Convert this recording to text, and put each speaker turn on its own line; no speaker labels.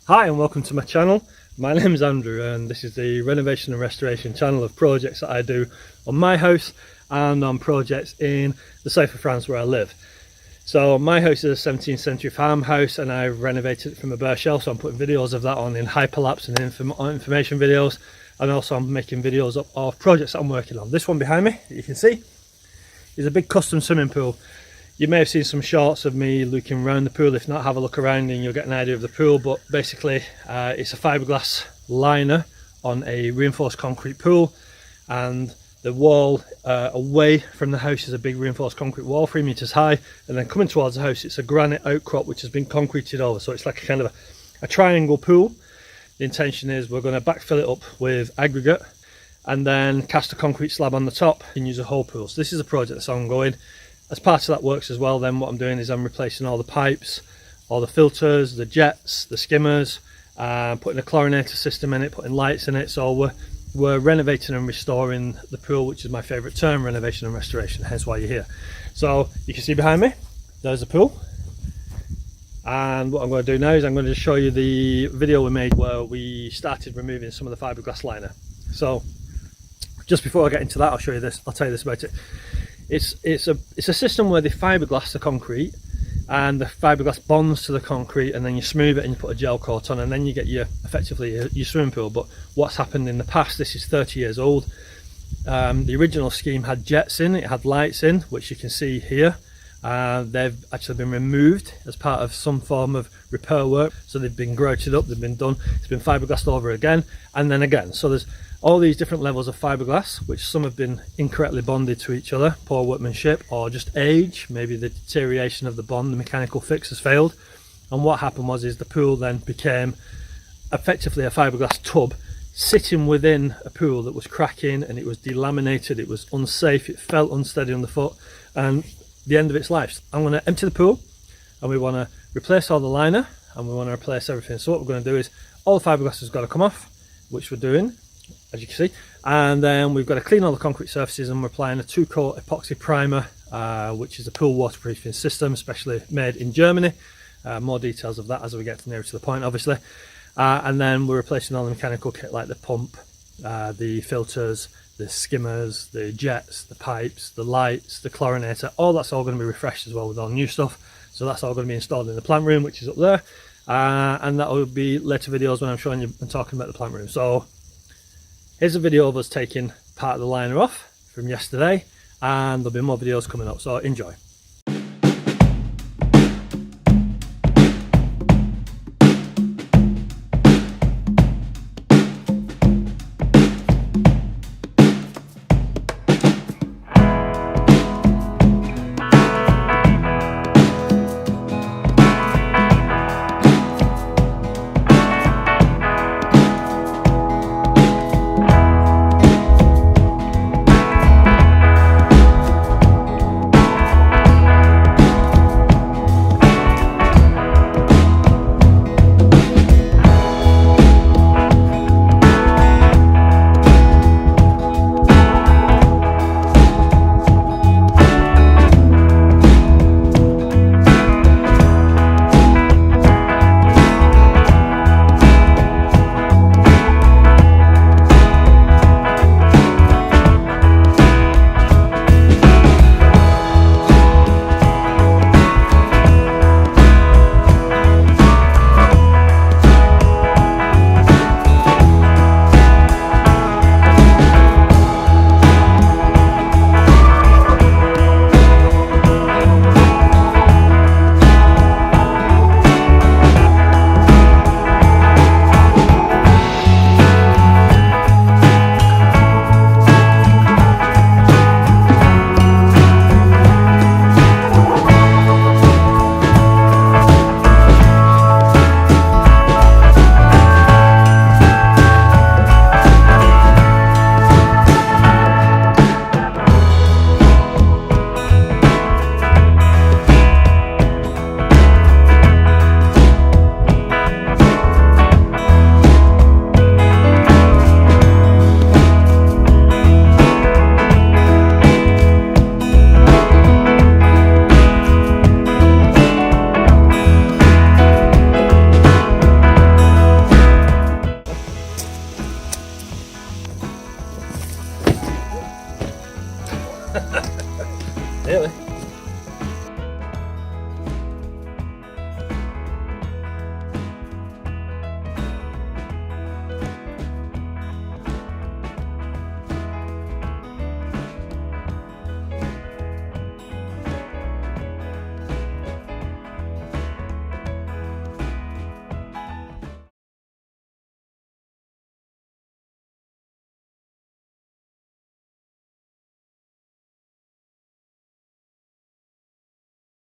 Hi and welcome to my channel. My name is Andrew and this is the renovation and restoration channel of projects that I do on my house and on projects in the south of France where I live. So my house is a 17th century farmhouse and I've renovated it from a bare shell, so I'm putting videos of that on in hyperlapse and information videos, and also I'm making videos of projects that I'm working on. This one behind me, you can see, is a big custom swimming pool. You may have seen some shots of me looking around the pool. If not, have a look around and you'll get an idea of the pool. But basically it's a fiberglass liner on a reinforced concrete pool, and the wall away from the house is a big reinforced concrete wall 3 meters high, and then coming towards the house it's a granite outcrop which has been concreted over, so it's like a kind of a triangle pool. The intention is we're going to backfill it up with aggregate and then cast a concrete slab on the top and use a whole pool. So this is a project that's ongoing. As part of that works as well, then what I'm doing is I'm replacing all the pipes, all the filters, the jets, the skimmers, putting a chlorinator system in it, putting lights in it. So we're renovating and restoring the pool, which is my favourite term, renovation and restoration, hence why you're here. So you can see behind me, there's the pool. And what I'm going to do now is I'm going to show you the video we made where we started removing some of the fiberglass liner. So just before I get into that, I'll show you this, I'll tell you this about it. It's a system where they fiberglass the concrete and the fiberglass bonds to the concrete, and then you smooth it and you put a gel coat on, and then you get effectively your swimming pool. But what's happened in the past, this is 30 years old. The original scheme had jets in, it had lights in, which you can see here. They've actually been removed as part of some form of repair work, so they've been grouted up, they've been done, it's been fiberglassed over again and then again. So there's all these different levels of fiberglass, which some have been incorrectly bonded to each other, poor workmanship, or just age, maybe the deterioration of the bond, the mechanical fix has failed. And what happened was the pool then became effectively a fiberglass tub sitting within a pool that was cracking, and it was delaminated, it was unsafe, it felt unsteady underfoot, and the end of its life. I'm going to empty the pool and we want to replace all the liner and we want to replace everything. So what we're going to do is all the fiberglass has got to come off, which we're doing, as you can see, and then we've got to clean all the concrete surfaces, and we're applying a 2-coat epoxy primer, which is a pool waterproofing system specially made in Germany. More details of that as we get nearer to the point, obviously. And then we're replacing all the mechanical kit like the pump, the filters, the skimmers, the jets, the pipes, the lights, the chlorinator, all that's all going to be refreshed as well with all new stuff. So that's all going to be installed in the plant room, which is up there, and that will be later videos when I'm showing you and talking about the plant room. So here's a video of us taking part of the liner off from yesterday, and there'll be more videos coming up, so enjoy. See you later.